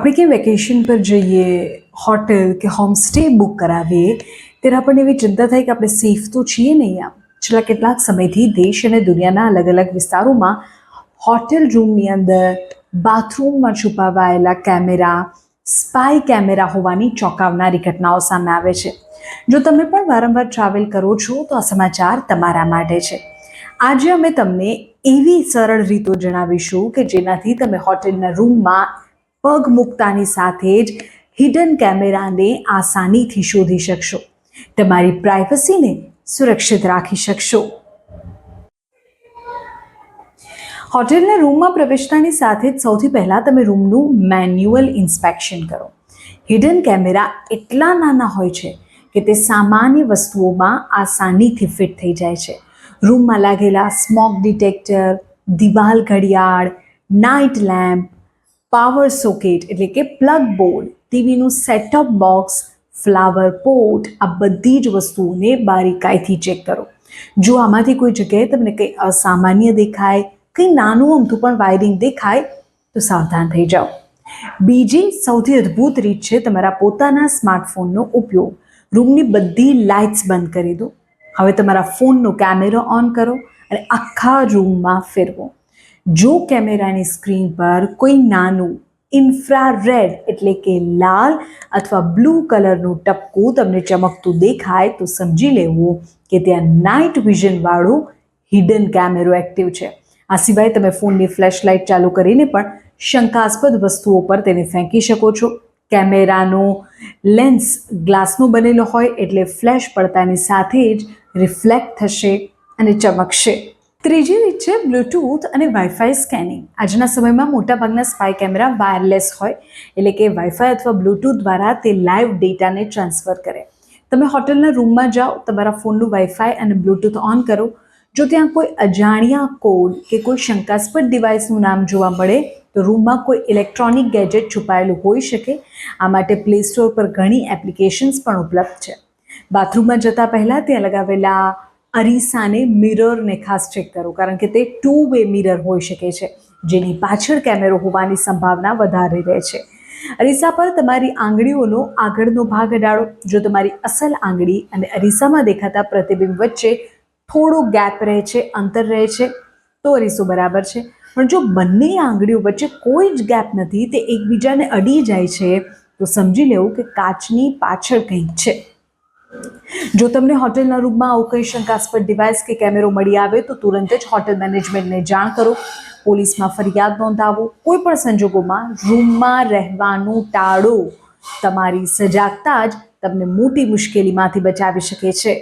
આપણે ક્યાંય વેકેશન પર જઈએ, હોટેલ કે હોમસ્ટે બુક કરાવીએ ત્યારે આપણને એવી ચિંતા થાય કે આપણે સેફ તો છીએ નહીં. આમ છેલ્લા કેટલાક સમયથી દેશ અને દુનિયાના અલગ અલગ વિસ્તારોમાં હોટેલ રૂમની અંદર બાથરૂમમાં છુપાવાયેલા કેમેરા, સ્પાય કેમેરા હોવાની ચોંકાવનારી ઘટનાઓ સામે આવે છે. જો તમે પણ વારંવાર ટ્રાવેલ કરો છો તો આ સમાચાર તમારા માટે છે. આજે અમે તમને એવી સરળ રીતો જણાવીશું કે જેનાથી તમે હોટેલના રૂમમાં પગ મૂકતાની સાથે જ હિડન કેમેરાને આસાનીથી શોધી શકશો, તમારી પ્રાઇવસીને સુરક્ષિત રાખી શકશો. હોટેલના રૂમમાં પ્રવેશતાની સાથે જ સૌથી પહેલાં તમે રૂમનું મેન્યુઅલ ઇન્સ્પેક્શન કરો. હિડન કેમેરા એટલા નાના હોય છે કે તે સામાન્ય વસ્તુઓમાં આસાનીથી ફિટ થઈ જાય છે. રૂમમાં લાગેલા સ્મોક ડિટેક્ટર, દિવાલ ઘડિયાળ, નાઇટ લેમ્પ, પાવર સોકેટ એટલે કે પ્લગ બોર્ડ, ટીવીનું સેટઅપ બોક્સ, ફ્લાવર પોટ, આ બધી જ વસ્તુઓને બારીકાઈથી ચેક કરો. જો આમાંથી કોઈ જગ્યાએ તમને કંઈ અસામાન્ય દેખાય, કંઈ નાનું અમથું પણ વાયરિંગ દેખાય તો સાવધાન થઈ જાઓ. બીજી સૌથી અદ્ભુત રીત છે તમારા પોતાના સ્માર્ટફોનનો ઉપયોગ. રૂમની બધી લાઇટ્સ બંધ કરી દો. હવે તમારા ફોનનો કેમેરો ઓન કરો અને આખા રૂમમાં ફેરવો. જો કેમેરાની સ્ક્રીન પર કોઈ નાનું ઇન્ફ્રારેડ એટલે કે લાલ અથવા બ્લુ કલરનું ટપકું તમને ચમકતું દેખાય તો સમજી લેવું કે ત્યાં નાઇટ વિઝનવાળું હિડન કેમેરો એક્ટિવ છે. આ સિવાય તમે ફોનની ફ્લેશ લાઇટ ચાલુ કરીને પણ શંકાસ્પદ વસ્તુઓ પર તેને ફેંકી શકો છો. કેમેરાનો લેન્સ ગ્લાસનો બનેલો હોય એટલે ફ્લેશ પડતાની સાથે જ રિફ્લેક્ટ થશે અને ચમકશે. ત્રીજી રીત છે બ્લૂટૂથ અને વાઈફાઈ સ્કેનિંગ. આજના સમયમાં મોટાભાગના સ્પાય કેમેરા વાયરલેસ હોય એટલે કે વાઈફાઈ અથવા બ્લૂટૂથ દ્વારા તે લાઈવ ડેટાને ટ્રાન્સફર કરે. તમે હોટલના રૂમમાં જાઓ, તમારા ફોનનું વાઈફાઈ અને બ્લૂટૂથ ઓન કરો. જો ત્યાં કોઈ અજાણ્યા કોડ કે કોઈ શંકાસ્પદ ડિવાઇસનું નામ જોવા મળે તો રૂમમાં કોઈ ઇલેક્ટ્રોનિક ગેજેટ છુપાયેલું હોઈ શકે. આ માટે પ્લે સ્ટોર પર ઘણી એપ્લિકેશન્સ પણ ઉપલબ્ધ છે. બાથરૂમમાં જતાં પહેલાં ત્યાં લગાવેલા અરીસાને મિરરને ખાસ ચેક કરો, કારણ કે તે 2-વે મિરર હોઈ શકે છે જેની પાછળ કેમેરો હોવાની સંભાવના વધારે રહે છે. અરીસા પર તમારી આંગળીઓનો આગળનો ભાગ અડાડો. જો તમારી અસલ આંગળી અને અરીસામાં દેખાતા પ્રતિબિંબ વચ્ચે થોડો ગેપ રહે છે, અંતર રહે છે તો અરીસો બરાબર છે. પણ જો બંને આંગળીઓ વચ્ચે કોઈ જ ગેપ નથી, તે એકબીજાને અડી જાય છે તો સમજી લેવું કે કાચની પાછળ કંઈક છે. જો તમને હોટેલના રૂમમાં આવું કંઈ શંકાસ્પદ ડિવાઇસ કે કેમેરો મળી આવે તો તુરંત જ હોટેલ મેનેજમેન્ટને જાણ કરો, પોલીસમાં ફરિયાદ નોંધાવો. કોઈ પણ સંજોગોમાં રૂમમાં રહેવાનું ટાળો. તમારી સજાગતા જ તમને મોટી મુશ્કેલીમાંથી બચાવી શકે છે.